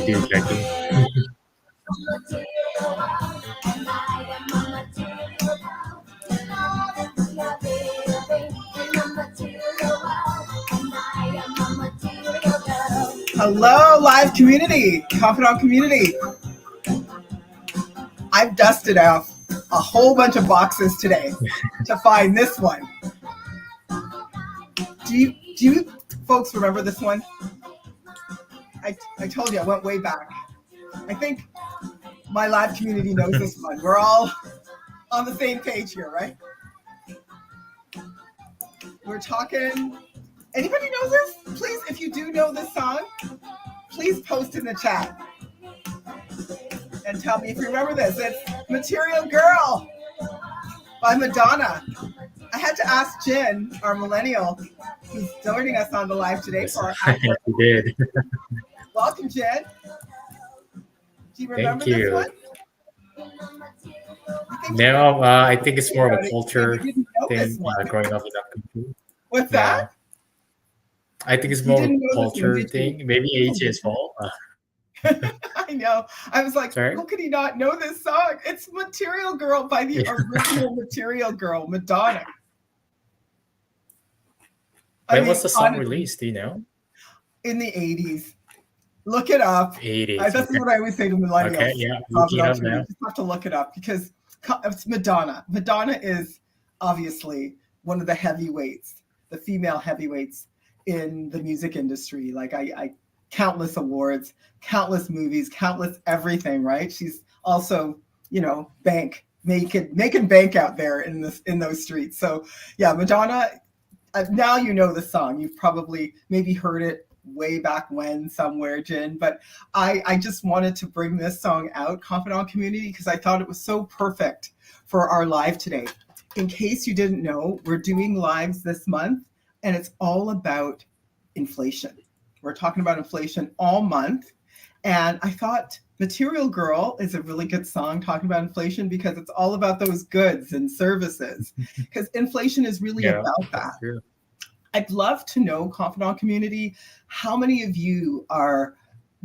do, Jackie. Hello, live community, Confidant community. I've dusted out a whole bunch of boxes today to find this one. Do you folks remember this one? I told you I went way back. I think my live community knows this one. We're all on the same page here, right? We're talking. Anybody know this? Please, if you do know this song, please post in the chat and tell me if you remember this. It's Material Girl by Madonna. I had to ask Jin, our millennial, who's joining us on the live today for our Yes, you did. Welcome, Jin. Do you remember Thank you. this one? No, I think it's more of a culture thing growing up in that country. What's that? I think it's more of a culture thing. Maybe age is fault. I know. I was like, Sorry? how could he not know this song? It's Material Girl by the original Material Girl, Madonna. When was the song released? Do you know? In the 80s. Look it up. 80s. That's what I always say to millennials. Okay, yeah. Looking up now. You just have to look it up because it's Madonna. Madonna is obviously one of the heavyweights, the female heavyweights in the music industry. Like I countless awards, countless movies, countless everything, right? She's also, making bank out there in those streets. So yeah, Madonna, now you know the song. You've probably maybe heard it way back when somewhere, Jin, but I just wanted to bring this song out, Confidant Community, because I thought it was so perfect for our live today. In case you didn't know, we're doing lives this month, and it's all about inflation. We're talking about inflation all month, and I thought Material Girl is a really good song talking about inflation because it's all about those goods and services, because inflation is really about that. True. I'd love to know, Confidant community, how many of you are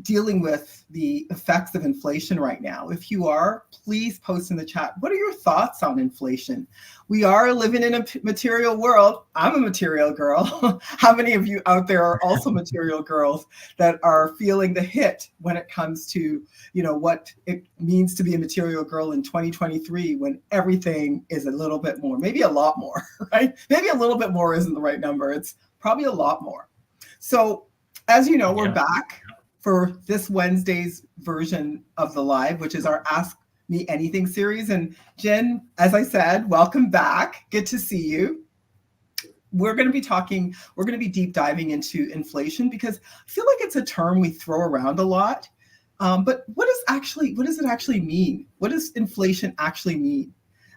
dealing with the effects of inflation right now? If you are, please post in the chat. What are your thoughts on inflation? We are living in a material world. I'm a material girl. How many of you out there are also material girls that are feeling the hit when it comes to, what it means to be a material girl in 2023 when everything is a little bit more, maybe a lot more, right? Maybe a little bit more isn't the right number. It's probably a lot more. So as you know, we're back for this Wednesday's version of the live, which is our Ask Me Anything series. And Jin, as I said, welcome back. Good to see you. We're going to be deep diving into inflation because I feel like it's a term we throw around a lot. But what does it actually mean? What does inflation actually mean?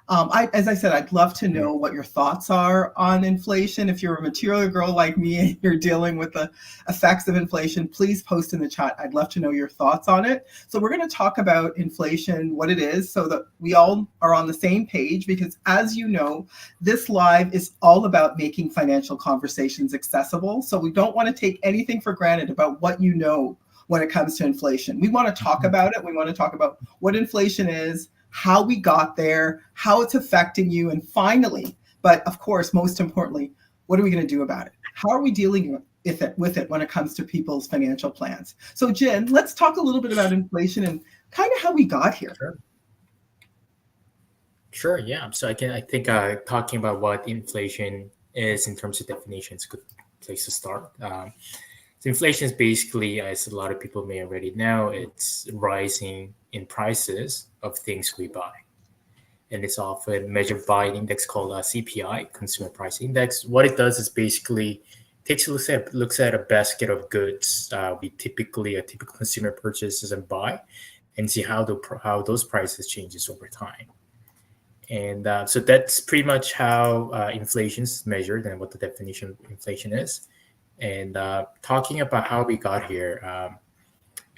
As I said, I'd love to know what your thoughts are on inflation. If you're a material girl like me and you're dealing with the effects of inflation, please post in the chat. I'd love to know your thoughts on it. So we're going to talk about inflation, what it is, so that we all are on the same page, because as you know, this live is all about making financial conversations accessible. So we don't want to take anything for granted about what you know when it comes to inflation. We want to talk about it. We want to talk about what inflation is, how we got there, how it's affecting you, and finally, but of course, most importantly, what are we going to do about it? How are we dealing with it when it comes to people's financial plans? So Jin, let's talk a little bit about inflation and kind of how we got here. Sure, yeah. So I think talking about what inflation is in terms of definition is a good place to start. So inflation is basically, as a lot of people may already know, it's rising in prices of things we buy. And it's often measured by an index called CPI, Consumer Price Index. What it does is basically looks at a basket of goods a typical consumer purchases and buy, and see how those prices changes over time. And so that's pretty much how inflation is measured and what the definition of inflation is. And talking about how we got here,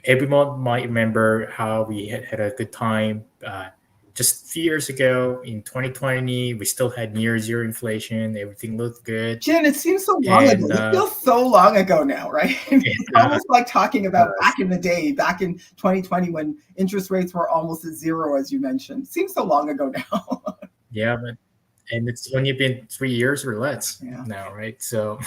everyone might remember how we had a good time just a few years ago in 2020, we still had near zero inflation. Everything looked good. Jin, it seems so long ago. And It feels so long ago now, right? It's uh, almost like talking about uh, back in the day, back in 2020 when interest rates were almost at zero, as you mentioned. Seems so long ago now. yeah, but and it's only been 3 years or less Yeah. now, right? So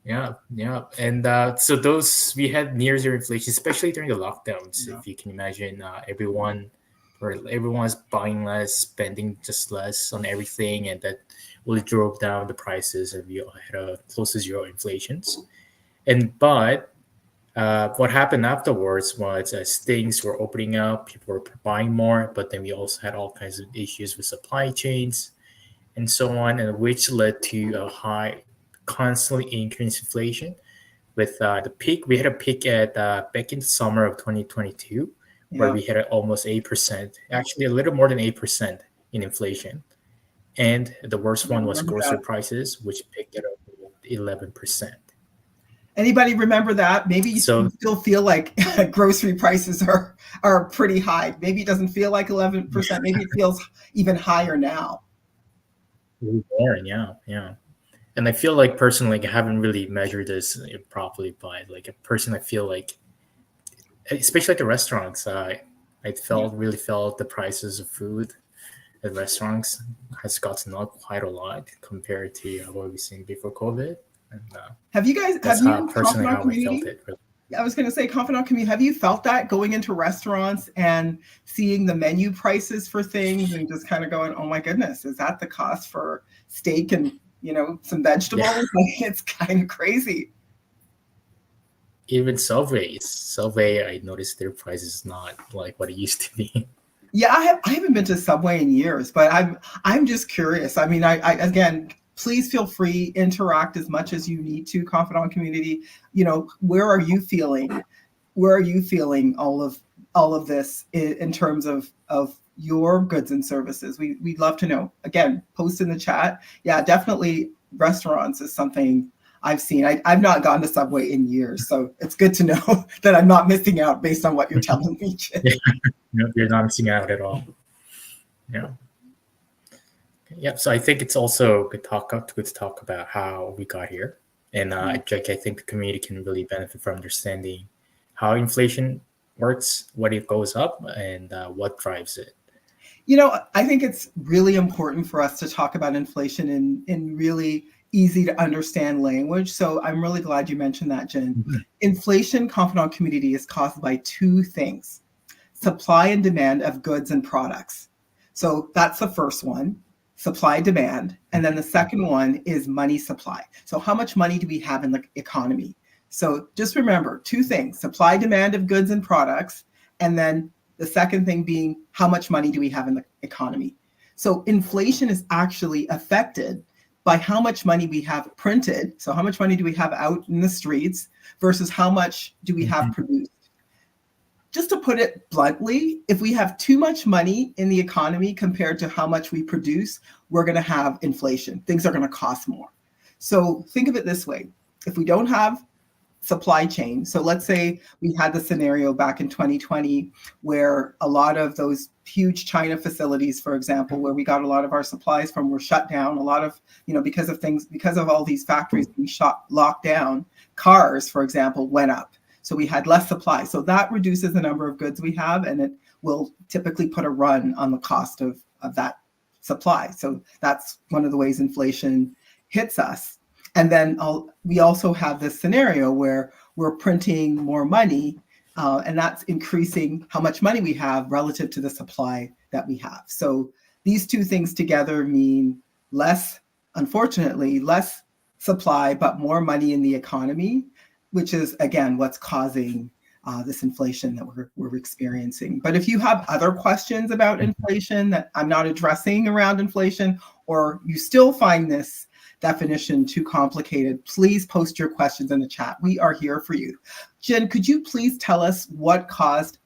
yeah, yeah, and so those we had near zero inflation, especially during the lockdowns. Yeah. If you can imagine, everyone's buying less, spending just less on everything, and that really drove down the prices, and we had a close to zero inflations. And but what happened afterwards was as things were opening up, people were buying more, but then we also had all kinds of issues with supply chains and so on, and which led to a high, constantly increased inflation. With the peak, we had a peak at back in the summer of 2022, where Yeah. we had almost 8%, actually a little more than 8% in inflation. And the worst Yeah, one was remember grocery that. prices, which picked it up at 11%. Anybody remember that? Maybe you So still feel like grocery prices are pretty high. Maybe it doesn't feel like 11%. Maybe it feels even higher now. really boring, yeah, yeah. And I feel like personally, like, I haven't really measured this properly, but like a person, I feel like, especially at the restaurants, I Yeah. really felt the prices of food at restaurants has gotten up quite a lot compared to what we've seen before COVID, and Have that's how you, personally Confidant how I felt Community? it. Really. I was going to say, Confidant Community, have you felt that going into restaurants and seeing the menu prices for things and just kind of going, oh my goodness, is that the cost for steak and, some Yeah, vegetables? Like, it's kind of crazy. even Subway, I noticed their price is not like what it used to be. Yeah, I haven't been to Subway in years, but I'm just curious. I mean, I again, please feel free, interact as much as you need to, Confidant Community. Where are you feeling? Where are you feeling all of this in terms of your goods and services? We'd love to know. Again, post in the chat. Yeah, definitely restaurants is something I've seen. I've not gone to Subway in years, so it's good to know that I'm not missing out based on what you're telling me, Jim. Yeah, you're not missing out at all. Yeah. Yeah, so I think it's also good to talk about how we got here, and I think the community can really benefit from understanding how inflation works, what it goes up, and what drives it. I think it's really important for us to talk about inflation in really easy to understand language. So I'm really glad you mentioned that, Jen. Mhm. Inflation, Confidant Community, is caused by two things: supply and demand of goods and products. So that's the first one, supply demand. And then the second one is money supply. So how much money do we have in the economy? So just remember two things: supply demand of goods and products, and then the second thing being how much money do we have in the economy. So inflation is actually affected by how much money we have printed. So how much money do we have out in the streets versus how much do we have Mhm. produced. Just to put it bluntly, if we have too much money in the economy compared to how much we produce, we're going to have inflation. Things are going to cost more. So think of it this way: if we don't have supply chain, so let's say we had the scenario back in 2020 where a lot of those huge China facilities, for example, where we got a lot of our supplies from, were shut down. A lot of, because of all these factories being locked down, cars, for example, went up. So we had less supply. So that reduces the number of goods we have, and it will typically put a run on the cost of that supply. So that's one of the ways inflation hits us. And then we also have this scenario where we're printing more money, and that's increasing how much money we have relative to the supply that we have. So these two things together mean unfortunately, less supply, but more money in the economy, which is, again, what's causing this inflation that we're experiencing. But if you have other questions about inflation that I'm not addressing around inflation, or you still find this definition too complicated, please post your questions in the chat. We are here for you. Jen, could you please tell us what caused,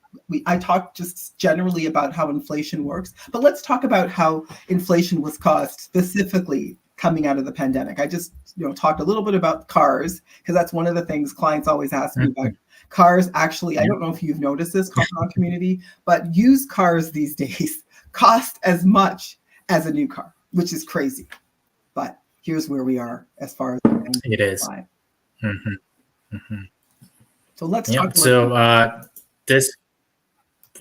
I talked just generally about how inflation works, but let's talk about how inflation was caused specifically coming out of the pandemic. I just talked a little bit about cars, because that's one of the things clients always ask me about. Cars actually, I don't know if you've noticed this, confidant community, but used cars these days cost as much as a new car, which is crazy. But here's where we are as far as It is. supply. Mm-hmm. Mm-hmm. So let's Yeah. talk about So this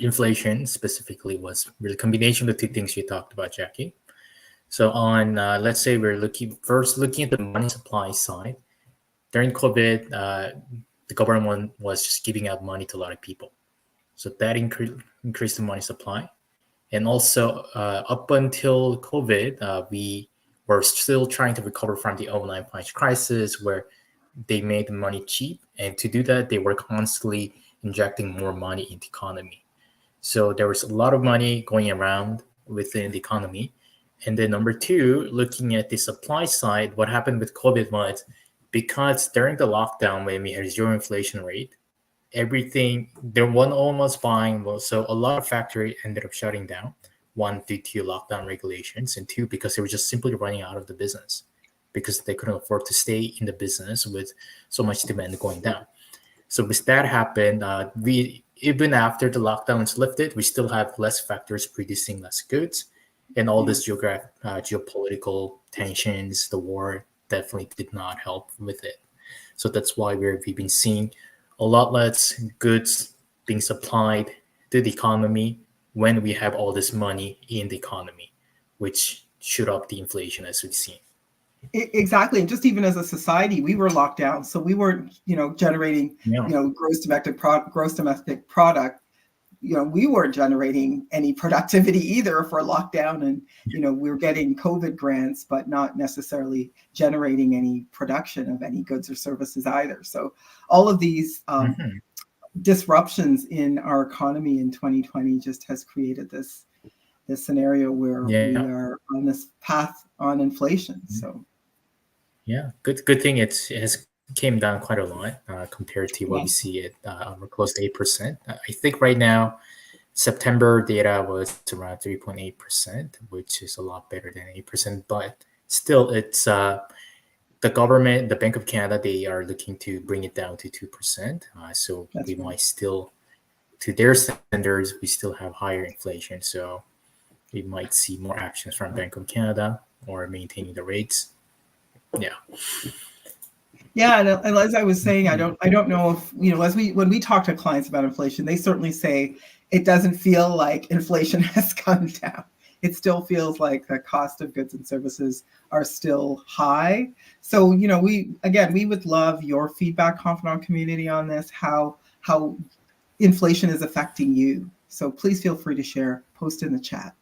inflation specifically was really a combination of the two things you talked about, Jackie. So on, let's say we're looking at the money supply side. During COVID, the government was just giving out money to a lot of people. So that increased the money supply. And also, up until COVID, we were still trying to recover from the '09 financial crisis where they made the money cheap. And to do that, they were constantly injecting more money into the economy. So there was a lot of money going around within the economy. And then number two, looking at the supply side, what happened with COVID was because during the lockdown when we had zero inflation rate, everything there one almost buying was so a lot of factory ended up shutting down. One due to lockdown regulations, and two because they were just simply running out of the business because they couldn't afford to stay in the business with so much demand going down. So with that happened, we even after the lockdown is lifted, we still have less factories producing less goods, and all yeah. this geopolitical tensions, the war definitely did not help with it. So that's why we've been seeing a lot less goods being supplied to the economy when we have all this money in the economy, which shoot up the inflation as we've seen. Exactly. And just even as a society, we were locked down. So we weren't, generating, Yeah. gross domestic product. We weren't generating any productivity either if we're locked down and, we were getting COVID grants, but not necessarily generating any production of any goods or services either. So all of these Mm-hmm. disruptions in our economy in 2020 just has created this scenario where we Yeah. are on this path on inflation. So Yeah. Good thing it has came down quite a lot compared to what yeah, we see it we're close to 8%. I think right now September data was around 3.8%, which is a lot better than 8%, but still it's the government, the Bank of Canada, they are looking to bring it down to 2%. So that's we right. might still, to their standards, we still have higher inflation. So we might see more actions from Bank of Canada or maintaining the rates. Yeah. Yeah, and as I was saying, I don't know if as when we talk to clients about inflation, they certainly say it doesn't feel like inflation has come down. It still feels like the cost of goods and services are still high. So we would love your feedback, confidant community, on this. How inflation is affecting you. So please feel free to share. Post in the chat.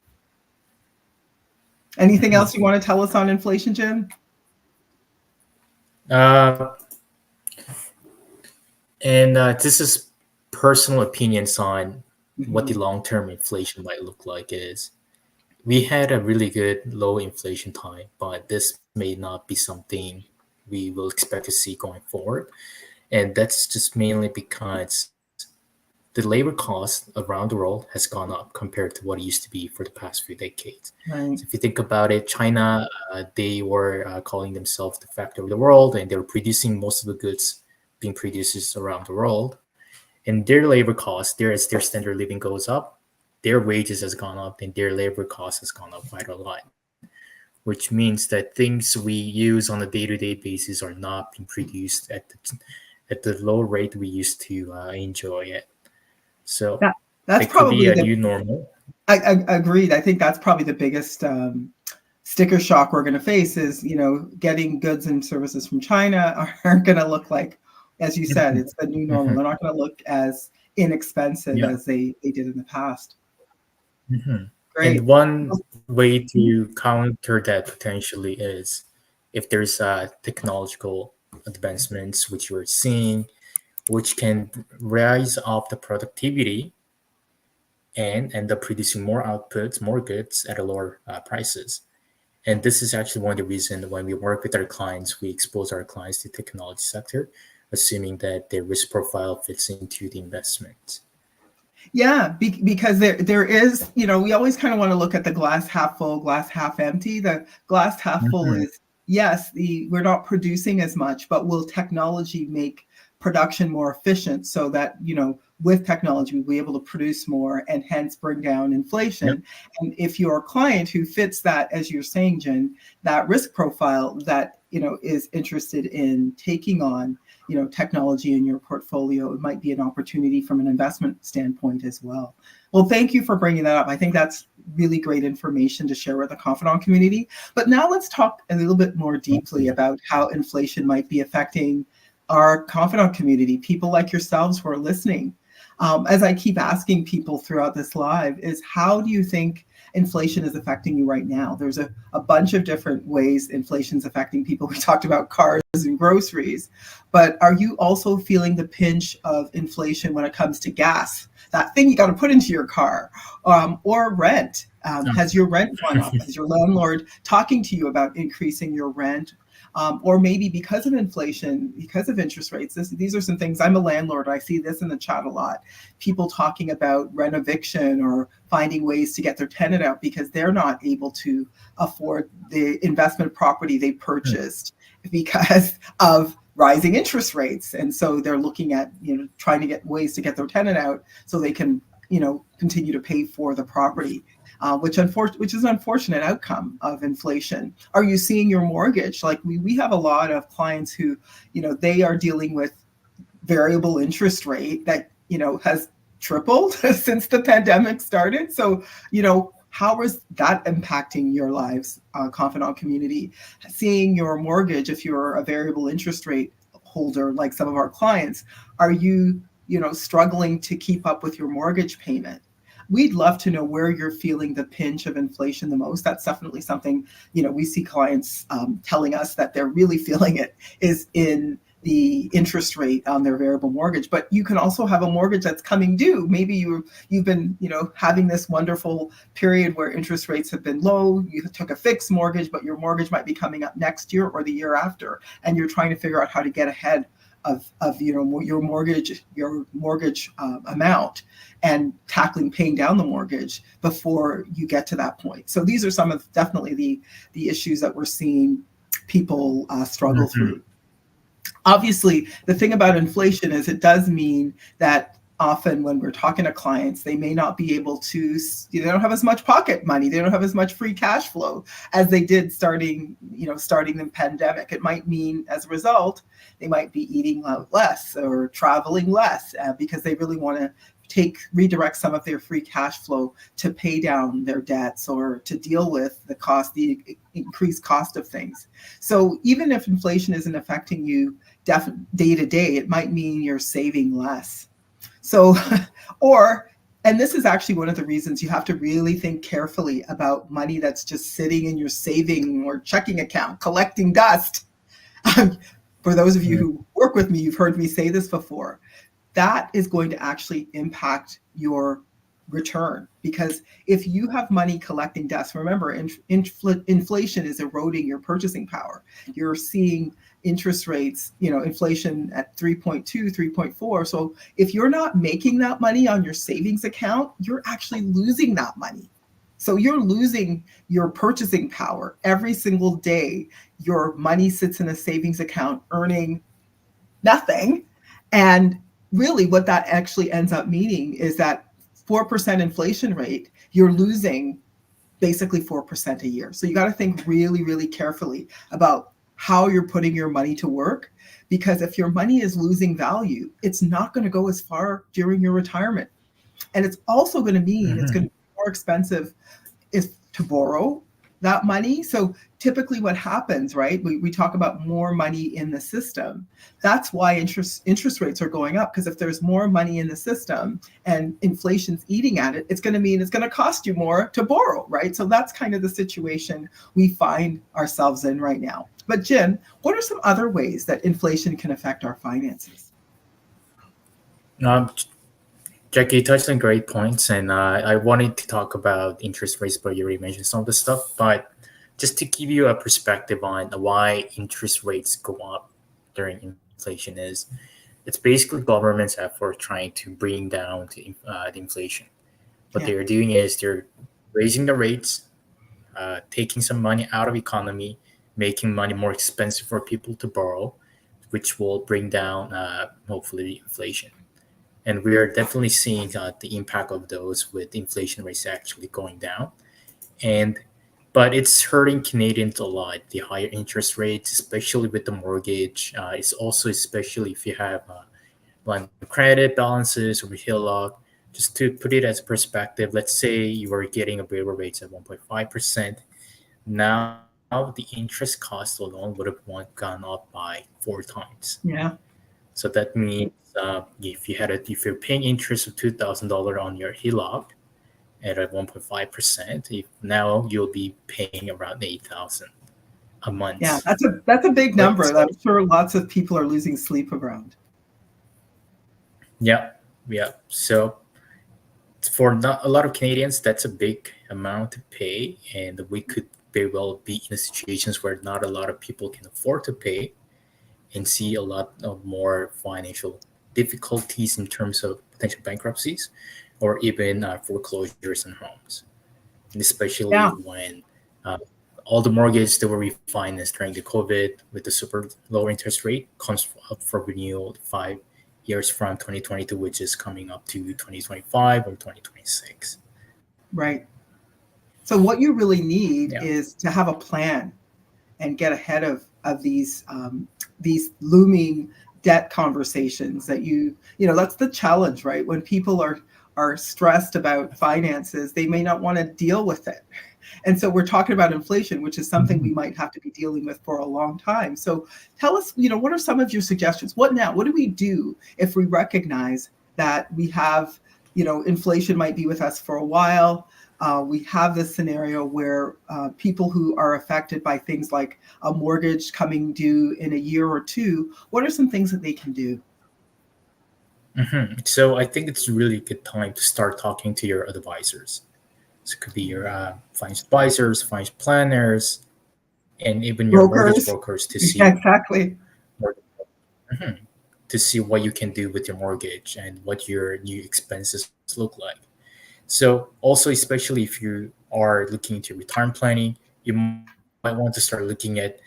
Anything else you want to tell us on inflation, Jim? Uh, and this is personal opinions on what the Mhm. long-term inflation might look like is we had a really good low inflation time, but this may not be something we will expect to see going forward. And that's just mainly because the labor cost around the world has gone up compared to what it used to be for the past few decades. So Right. if you think about it, China, they were calling themselves the factory of the world, and they were producing most of the goods being produced around the world. And their labor costs, as their standard of living goes up, their wages has gone up, and their labor cost has gone up quite a lot. Which means that things we use on a day-to-day basis are not being produced at the low rate we used to enjoy it. So That that's it could be probably a the new normal. I agreed. I think that's probably the biggest sticker shock we're going to face is, getting goods and services from China aren't going to look like, as you said, Mhm, it's the new normal. mhm. They're not going to look as inexpensive Yeah. as they did in the past. Mhm. And Great. one way to counter that potentially is if there's technological advancements which we're seeing, which can rise up the productivity and end up producing more outputs, more goods at a lower prices. And this is actually one of the reasons when we work with our clients, we expose our clients to technology sector, assuming that their risk profile fits into the investment. Yeah, because there is, we always kind of want to look at the glass half full, glass half empty. The glass half full Mhm. is, yes, we're not producing as much, but will technology make production more efficient so that, with technology, we'll be able to produce more and hence bring down Yep. inflation. And if you're a client who fits that, as you're saying, Jin, that risk profile that, is interested in taking on, technology in your portfolio, it might be an opportunity from an investment standpoint as well. Well, thank you for bringing that up. I think that's really great information to share with the Confidant community. But now let's talk a little bit more deeply about how inflation might be affecting our Confidant community, people like yourselves who are listening. As I keep asking people throughout this live, is how do you think inflation is affecting you right now? There's a bunch of different ways inflation's affecting people. We talked about cars and groceries, but are you also feeling the pinch of inflation when it comes to gas? That thing you got to put into your car, or rent. Has your rent gone up? Is your landlord talking to you about increasing your rent? Or maybe because of inflation, because of interest rates, these are some things. I'm a landlord. I see this in the chat a lot. People talking about rent eviction or finding ways to get their tenant out because they're not able to afford the investment property they purchased because of rising interest rates. And so they're looking at, trying to get ways to get their tenant out so they can, continue to pay for the property. Which is an unfortunate outcome of inflation. Are you seeing your mortgage? Like we have a lot of clients who, they are dealing with variable interest rate that, has tripled since the pandemic started. So, how is that impacting your lives, Confidant community? Seeing your mortgage, if you're a variable interest rate holder, like some of our clients, are you, struggling to keep up with your mortgage payment? We'd love to know where you're feeling the pinch of inflation the most. That's definitely something, we see clients telling us that they're really feeling it is in the interest rate on their variable mortgage. But you can also have a mortgage that's coming due. Maybe you've been, having this wonderful period where interest rates have been low. You took a fixed mortgage, but your mortgage might be coming up next year or the year after, and you're trying to figure out how to get ahead of your mortgage amount and tackling paying down the mortgage before you get to that point. So these are some of definitely the issues that we're seeing people struggle through. Obviously, the thing about inflation is it does mean that often when we're talking to clients, they may not be able to, they don't have as much pocket money. They don't have as much free cash flow as they did starting the pandemic. It might mean as a result, they might be eating out less or traveling less because they really want to redirect some of their free cash flow to pay down their debts or to deal with the increased cost of things. So even if inflation isn't affecting you day to day, it might mean you're saving less. So, and this is actually one of the reasons you have to really think carefully about money that's just sitting in your saving or checking account, collecting dust. For those of you who work with me, you've heard me say this before. That is going to actually impact your return, because if you have money collecting dust, remember, inflation is eroding your purchasing power. You're seeing interest rates, inflation at 3.2, 3.4. So if you're not making that money on your savings account, you're actually losing that money. So you're losing your purchasing power every single day. Your money sits in a savings account earning nothing. And really what that actually ends up meaning is that 4% inflation rate, you're losing basically 4% a year. So you got to think really, really carefully about how you're putting your money to work, because if your money is losing value, it's not going to go as far during your retirement. And it's also going to mean it's going to be more expensive to borrow that money. So typically what happens, right? We talk about more money in the system. That's why interest rates are going up, because if there's more money in the system and inflation's eating at it, it's going to mean it's going to cost you more to borrow, right? So that's kind of the situation we find ourselves in right now. But Jin, what are some other ways that inflation can affect our finances? Jackie touched on great points, and I wanted to talk about interest rates, but you already mentioned some of the stuff. But just to give you a perspective on why interest rates go up during inflation is, it's basically government's effort trying to bring down the inflation. What they're doing is they're raising the rates, taking some money out of economy, making money more expensive for people to borrow, which will bring down hopefully inflation. And we are definitely seeing the impact of those with inflation rates actually going down. And but it's hurting Canadians a lot. The higher interest rates, especially with the mortgage, it's also especially if you have line of credit balances or HELOC. Just to put it as perspective, let's say you are getting a waiver rates at 1.5%. Now the interest cost alone would have gone up by 4 times. Yeah. So that means if you're paying interest of $2,000 on your HELOC at a 1.5%, if now you'll be paying around 8,000 a Yeah, month. that's a big Right. number that I'm sure lots of people are losing sleep around. Yeah, yeah. So for not a lot of Canadians, that's a big amount to pay, and we could very well be in situations where not a lot of people can afford to pay, and see a lot of more financial difficulties in terms of potential bankruptcies, or even foreclosures on homes, and especially Yeah, when uh, all the mortgages that were refinanced during the COVID with the super low interest rate comes up for renewal 5 years from 2022, which is coming up to 2025 or 2026. right. So what you really need Yeah. is to have a plan and get ahead of these looming debt conversations that that's the challenge, right? When people are stressed about finances, they may not want to deal with it. And so we're talking about inflation, which is something we Mhm. might have to be dealing with for a long time. So tell us, what are some of your suggestions? What now? What do we do if we recognize that we have, inflation might be with us for a while? We have this scenario where people who are affected by things like a mortgage coming due in a year or two, what are some things that they can do? So I think it's really a good time to start talking to your advisors. So it could be your financial advisors, financial planners, and even your mortgage Brokers. brokers to see Yeah, exactly. Mhm. to see what you can do with your mortgage and what your new expenses look like. So also, especially if you are looking into retirement planning, you might want to start looking at,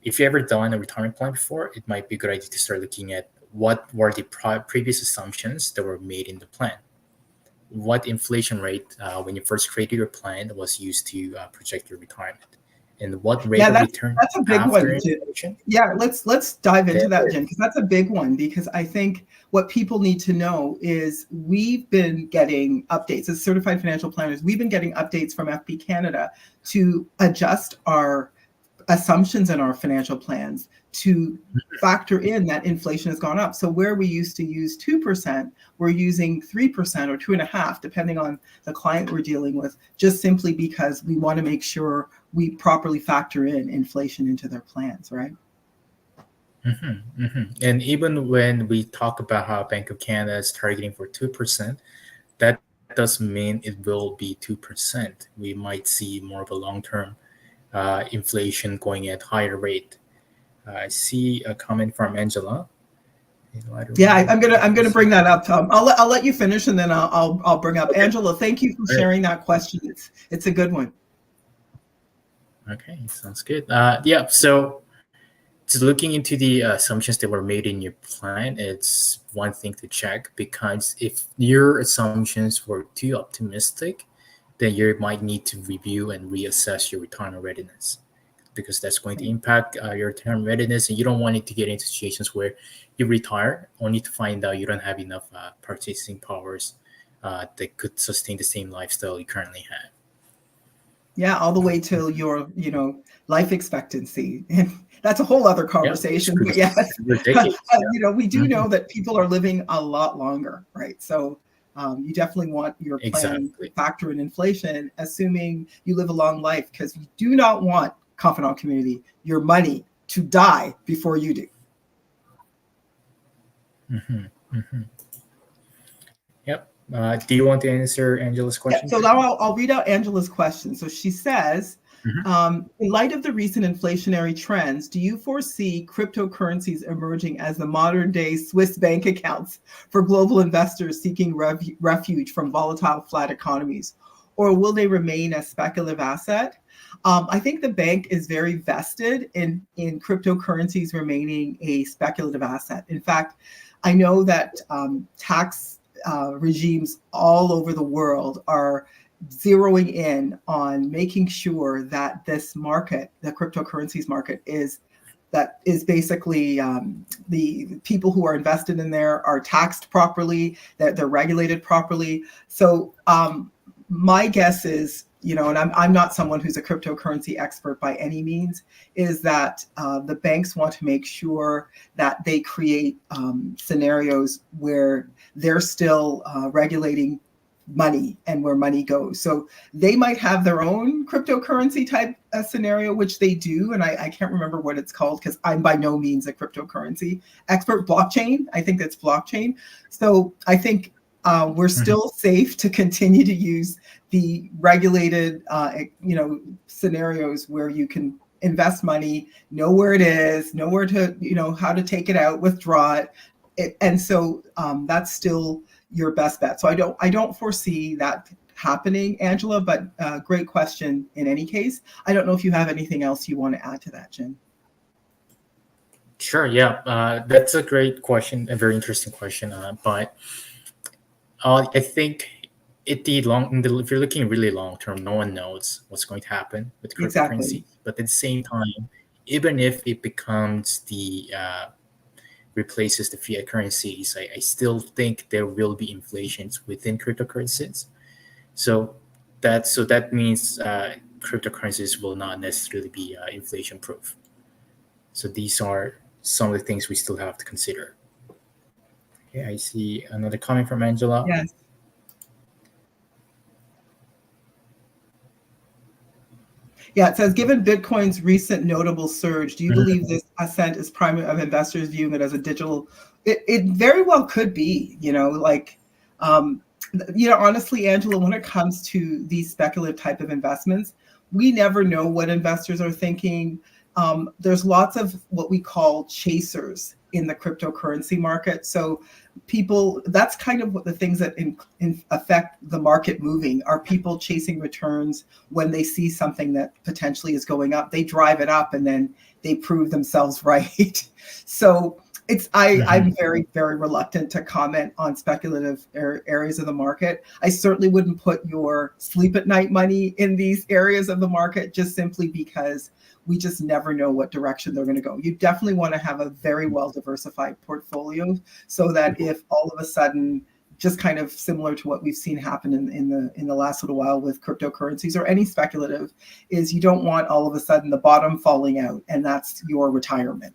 if you ever done a retirement plan before, it might be a good idea to start looking at what were the previous assumptions that were made in the plan. What inflation rate when you first created your plan was used to project your retirement, and what rate Yeah, of that's return that's a big after one, Jim. inflation. Yeah, let's dive into that, There. Jim, because that's a big one. Because I think what people need to know is we've been getting updates as certified financial planners. We've been getting updates from FB Canada to adjust our assumptions in our financial plans to factor in that inflation has gone up. So where we used to use 2%, we're using 3% or 2.5%, depending on the client we're dealing with, just simply because we want to make sure we properly factor in inflation into their plans, right? And even when we talk about how Bank of Canada is targeting for 2%, that doesn't mean it will be 2%. We might see more of a long-term inflation going at higher rate. I see a comment from Angela. Yeah, I'm gonna bring that up, Tom. I'll let you finish, and then I'll bring up Okay. Angela. Thank you for All right. sharing that question. It's a good one. Okay, sounds good. Yeah, so just looking into the assumptions that were made in your plan, it's one thing to check, because if your assumptions were too optimistic, then you might need to review and reassess your retirement readiness, because that's going to impact your retirement readiness, and you don't want it to get into situations where you retire only to find out you don't have enough purchasing powers that could sustain the same lifestyle you currently have. Yeah, all the way till your, life expectancy. And that's a whole other Yeah, it's conversation. But yes, ridiculous. we Yeah. do know that people are living a lot longer, right? So you definitely want your plan to Exactly. factor in inflation, assuming you live a long life, because you do not want, confidant community, your money to die before you do. hmm hmm Yep. Do you want to answer Angela's Yeah, question so quickly? now I'll read out Angela's question. So she says, hmm in light of the recent inflationary trends, do you foresee cryptocurrencies emerging as the modern day Swiss bank accounts for global investors seeking refuge from volatile flat economies? or will they remain a speculative asset? I think the bank is very vested in cryptocurrencies remaining a speculative asset. In fact, I know that tax regimes all over the world are zeroing in on making sure that this market, the cryptocurrencies market, is basically the people who are invested in there are taxed properly, that they're regulated properly. So my guess is, and I'm not someone who's a cryptocurrency expert by any means, is that the banks want to make sure that they create scenarios where they're still regulating money and where money goes. So they might have their own cryptocurrency type scenario, which they do. And I can't remember what it's called because I'm by no means a cryptocurrency expert. Blockchain, I think that's blockchain. So I think we're still safe to continue to use the regulated, scenarios where you can invest money, know where it is, know where to, how to take it out, withdraw it. And so that's still your best bet. So I don't foresee that happening, Angela, but great question in any case. I don't know if you have anything else you want to add to that, Jin. Sure. Yeah, that's a great question, a very interesting question. But I think if you're looking really long term, no one knows what's going to happen with Exactly. cryptocurrency. But at the same time, even if it becomes replaces the fiat currencies, I still think there will be inflations within cryptocurrencies. So that means cryptocurrencies will not necessarily be inflation proof. So these are some of the things we still have to consider. Okay, I see another comment from Angela. Yes. Yeah, it says, given Bitcoin's recent notable surge, do you believe this ascent is prime of investors viewing it as a digital? It very well could be, honestly, Angela, when it comes to these speculative type of investments, we never know what investors are thinking. There's lots of what we call chasers in the cryptocurrency market. So that's kind of what the things that affect the market moving are people chasing returns when they see something that potentially is going up. They drive it up and then they prove themselves right. So I'm very, very reluctant to comment on speculative areas of the market. I certainly wouldn't put your sleep at night money in these areas of the market just simply because we just never know what direction they're going to go. You definitely want to have a very well diversified portfolio so that if all of a sudden, just kind of similar to what we've seen happen in the last little while with cryptocurrencies or any speculative, is you don't want all of a sudden the bottom falling out and that's your retirement.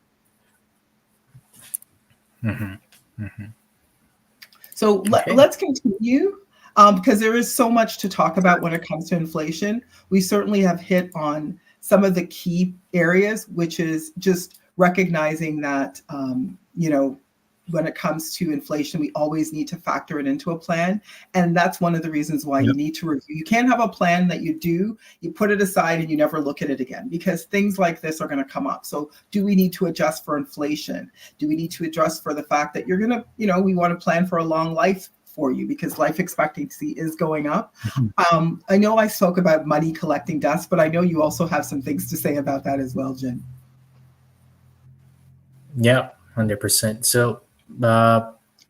So let's continue because there is so much to talk about when it comes to inflation. We certainly have hit on some of the key areas, which is just recognizing that, when it comes to inflation, we always need to factor it into a plan. And that's one of the reasons why you need to review. You can't have a plan that you put it aside and you never look at it again because things like this are going to come up. So do we need to adjust for inflation? Do we need to adjust for the fact that you're going to, we want to plan for a long life for you because life expectancy is going up. I know I spoke about money collecting dust, but I know you also have some things to say about that as well, Jin. Yeah, 100%. So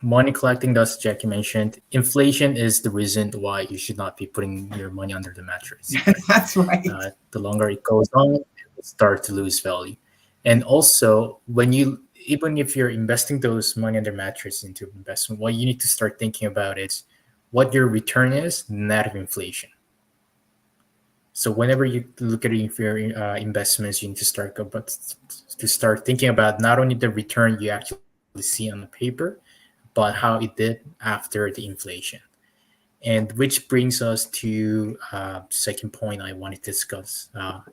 money collecting dust, Jackie mentioned, inflation is the reason why you should not be putting your money under the mattress. Right? That's right. The longer it goes on, it will start to lose value. And also, even if you're investing those money under mattress into investment, what you need to start thinking about is what your return is net of inflation. So whenever you look at your investments, you need to start thinking about not only the return you actually see on the paper, but how it did after the inflation. And which brings us to second point I want to discuss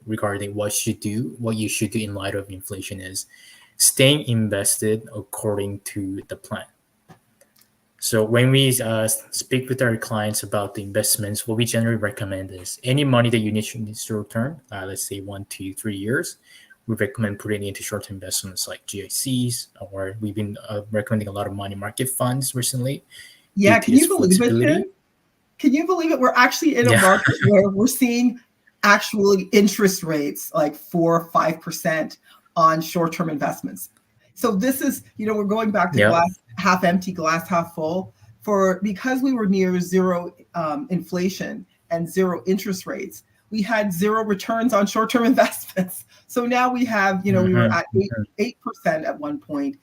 regarding what you should do in light of inflation is staying invested according to the plan. So when we speak with our clients about the investments, what we generally recommend is any money that you need to return, let's say 1 to 3 years, we recommend putting it into short-term investments like GICs, or we've been recommending a lot of money market funds recently. Yeah, can you believe it, Jin? Can you believe it? We're actually in a Yeah. market where we're seeing actually interest rates like 4 or 5% on short-term investments. So this is, we're going back to Yep. glass half empty, glass half full. Because we were near zero inflation and zero interest rates, we had zero returns on short-term investments. So now we have, we were Hmm. at 8% at one point,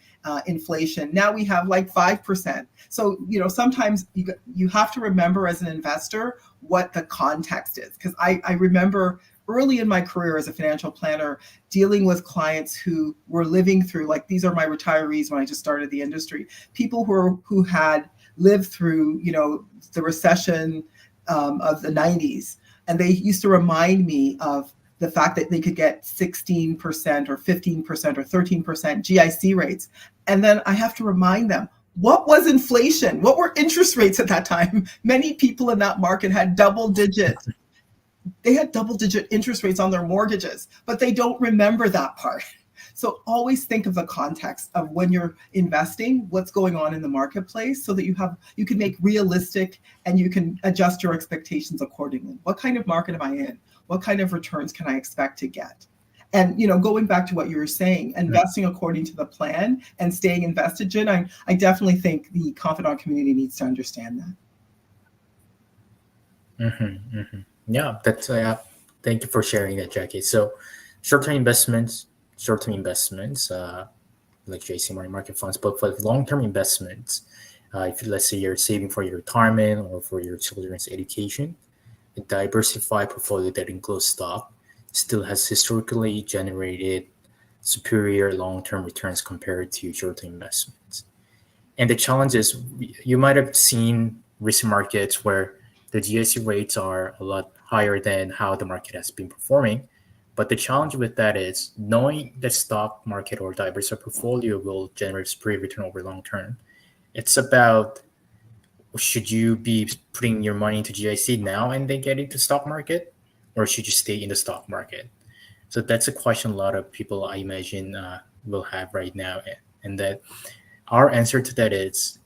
inflation. Now we have like 5%. So, sometimes you have to remember as an investor what the context is. Because I remember early in my career as a financial planner dealing with clients who were living through, like, these are my retirees when I just started the industry, people who had lived through, the recession of the 90s. And they used to remind me of the fact that they could get 16% or 15% or 13% GIC rates. And then I have to remind them, what was inflation? What were interest rates at that time? Many people in that market had they had double digit interest rates on their mortgages, but they don't remember that part. So always think of the context of when you're investing, what's going on in the marketplace, so that you can make realistic and you can adjust your expectations accordingly. What kind of market am I in? What kind of returns can I expect to get? And going back to what you were saying, investing according to the plan and staying invested, Jin, I definitely think the confidant community needs to understand that. Yeah, that's thank you for sharing that, Jackie. So, short-term investments, like JC money market funds, but for long-term investments, if let's say you're saving for your retirement or for your children's education, a diversified portfolio that includes stock still has historically generated superior long-term returns compared to short-term investments. And the challenge is, you might have seen recent markets where the GIC rates are a lot higher than how the market has been performing. But the challenge with that is knowing the stock market or diversified portfolio will generate superior return over long term. It's about, should you be putting your money into GIC now and then get into stock market, or should you stay in the stock market? So that's a question a lot of people, I imagine, will have right now, and that our answer to that is,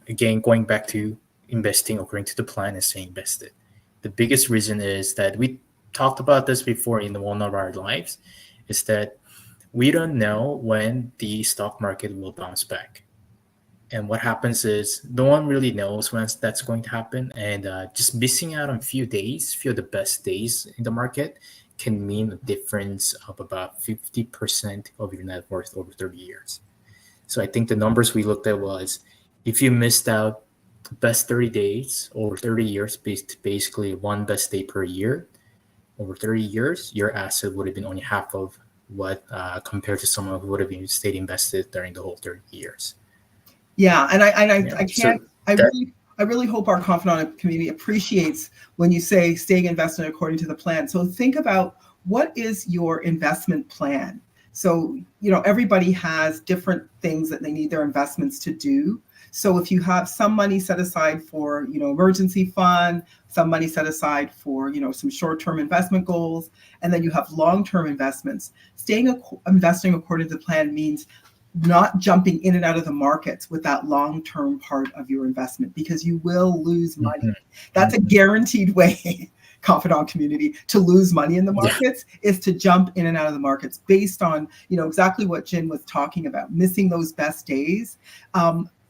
again, going back to investing according to the plan and staying invested. The biggest reason is that we talked about this before in one of our lives, is that we don't know when the stock market will bounce back. And what happens is no one really knows when that's going to happen. And just missing out on few of the best days in the market can mean a difference of about 50% of your net worth over 30 years. So I think the numbers we looked at was, if you missed out the best 30 days over 30 years, basically one best day per year over 30 years, your asset would have been only half of what, compared to someone who would have been stayed invested during the whole 30 years. Yeah, and Yeah. I So can't. I that, really I really hope our confidant community appreciates when you say staying invested according to the plan. So think about, what is your investment plan. So everybody has different things that they need their investments to do. So if you have some money set aside for emergency fund, some money set aside for some short-term investment goals, and then you have long-term investments, investing according to the plan means not jumping in and out of the markets with that long-term part of your investment, because you will lose money. mhm, That's a mhm. guaranteed way, confidant community, to lose money in the Yeah. markets, is to jump in and out of the markets based on exactly what Jin was talking about, missing those best days.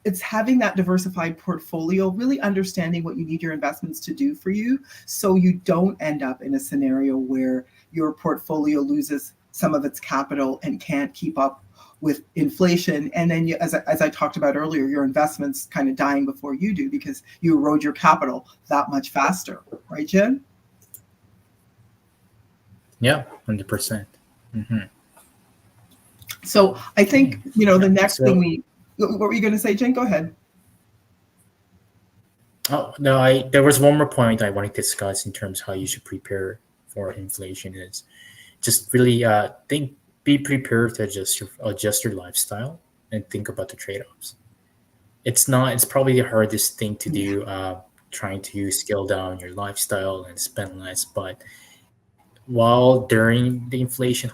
It's having that diversified portfolio, really understanding what you need your investments to do for you, so you don't end up in a scenario where your portfolio loses some of its capital and can't keep up with inflation. And then as I talked about earlier, your investments kind of dying before you do, because you erode your capital that much faster. Right, Jin? Yeah, 100%. Hmm. So I think, Okay. the Yeah. next thing So, what were you going to say, Jin? Go ahead. oh no, I there was one more point I want to discuss in terms of how you should prepare for inflation, is just really be prepared to adjust your lifestyle and think about the trade-offs. It's probably the hardest thing to Yeah. do, trying to scale down your lifestyle and spend less. But while during the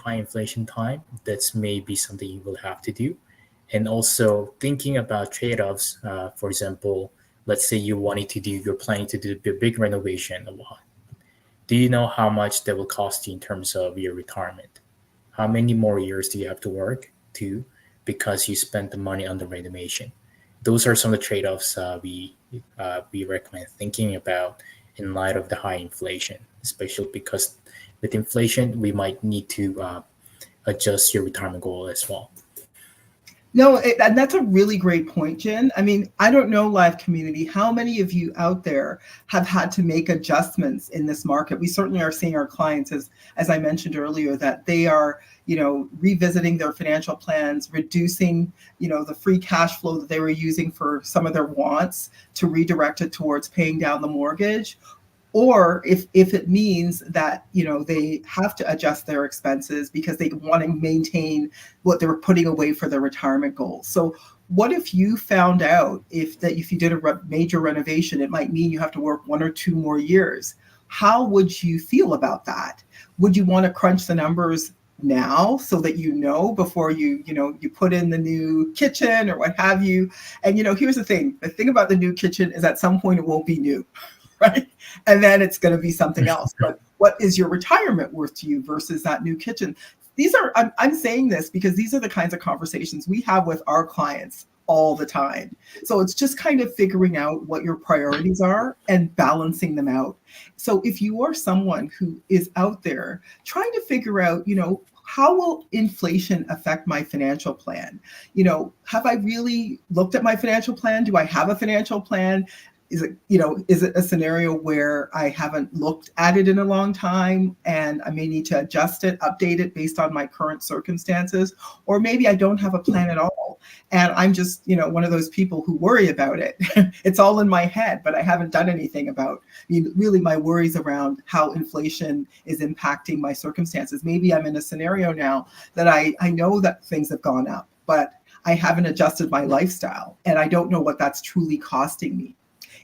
high inflation time, that's maybe something you will have to do. And also thinking about trade-offs, for example, Let's say you're planning to do a big renovation. Do you know how much that will cost you in terms of your retirement? How many more years do you have to work to because you spent the money on the renovation? Those are some of the trade-offs we recommend thinking about in light of the high inflation, especially because with inflation we might need to adjust your retirement goal as well. No, and that's a really great point, Jin. I mean, I don't know, live community, how many of you out there have had to make adjustments in this market? We certainly are seeing our clients, as I mentioned earlier, that they are, revisiting their financial plans, reducing, the free cash flow that they were using for some of their wants to redirect it towards paying down the mortgage, or if it means that they have to adjust their expenses because they want to maintain what they were putting away for their retirement goals. So what if you found out if you did a major renovation, it might mean you have to work 1 or 2 more years? How would you feel about that? Would you want to crunch the numbers now so that before you put in the new kitchen or what have you? And here's the thing about the new kitchen is at some point it won't be new, right? And then it's going to be something else. But what is your retirement worth to you versus that new kitchen? I'm saying this because these are the kinds of conversations we have with our clients all the time. So it's just kind of figuring out what your priorities are and balancing them out. So if you are someone who is out there trying to figure out, how will inflation affect my financial plan? Have I really looked at my financial plan? Do I have a financial plan? Is it a scenario where I haven't looked at it in a long time and I may need to adjust it, update it based on my current circumstances? Or maybe I don't have a plan at all. And I'm just, one of those people who worry about it. It's all in my head, but I haven't done anything about, really my worries around how inflation is impacting my circumstances. Maybe I'm in a scenario now that I know that things have gone up, but I haven't adjusted my lifestyle and I don't know what that's truly costing me.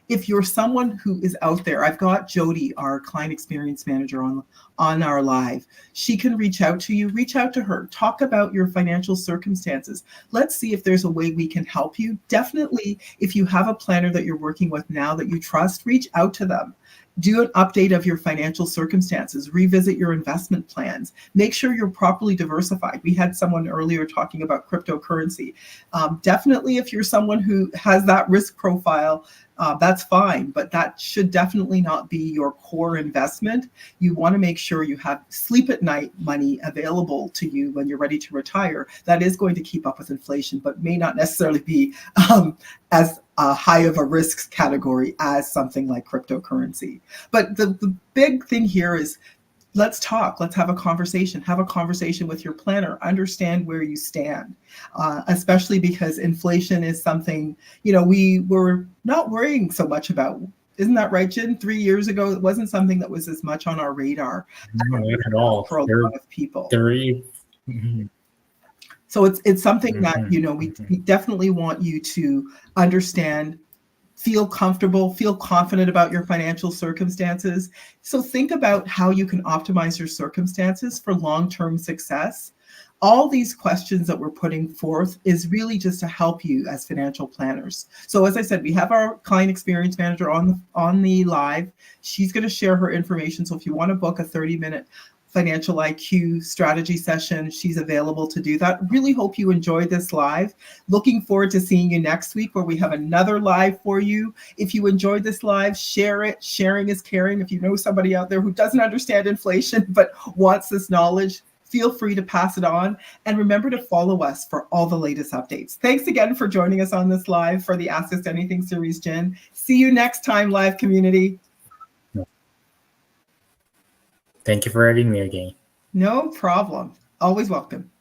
If you're someone who is out there, I've got Jody, our client experience manager, on our live. She can reach out to you, reach out to her, talk about your financial circumstances. Let's see if there's a way we can help you. Definitely, if you have a planner that you're working with now that you trust, reach out to them. Do an update of your financial circumstances, revisit your investment plans, make sure you're properly diversified. We had someone earlier talking about cryptocurrency. Definitely, if you're someone who has that risk profile, that's fine, but that should definitely not be your core investment. You want to make sure you have sleep at night money available to you when you're ready to retire. That is going to keep up with inflation, but may not necessarily be as high of a risk category as something like cryptocurrency. But the big thing here is, let's talk. Let's have a conversation. Have a conversation with your planner. Understand where you stand, especially because inflation is something, we were not worrying so much about. Isn't that right, Jin? 3 years ago, it wasn't something that was as much on our radar No, not at all. for a lot of people. Mhm. So it's something that, Mhm. we definitely want you to understand, feel comfortable, feel confident about your financial circumstances. So think about how you can optimize your circumstances for long-term success. All these questions that we're putting forth is really just to help you as financial planners. So as I said, we have our client experience manager on the live. She's going to share her information. So if you want to book a 30-minute financial IQ strategy session, she's available to do that. Really hope you enjoyed this live. Looking forward to seeing you next week where we have another live for you. If you enjoyed this live, share it. Sharing is caring. If you know somebody out there who doesn't understand inflation but wants this knowledge, feel free to pass it on. And remember to follow us for all the latest updates. Thanks again for joining us on this live for the Ask Us Anything series, Jen. See you next time, live community. Thank you for having me again. No problem. Always welcome.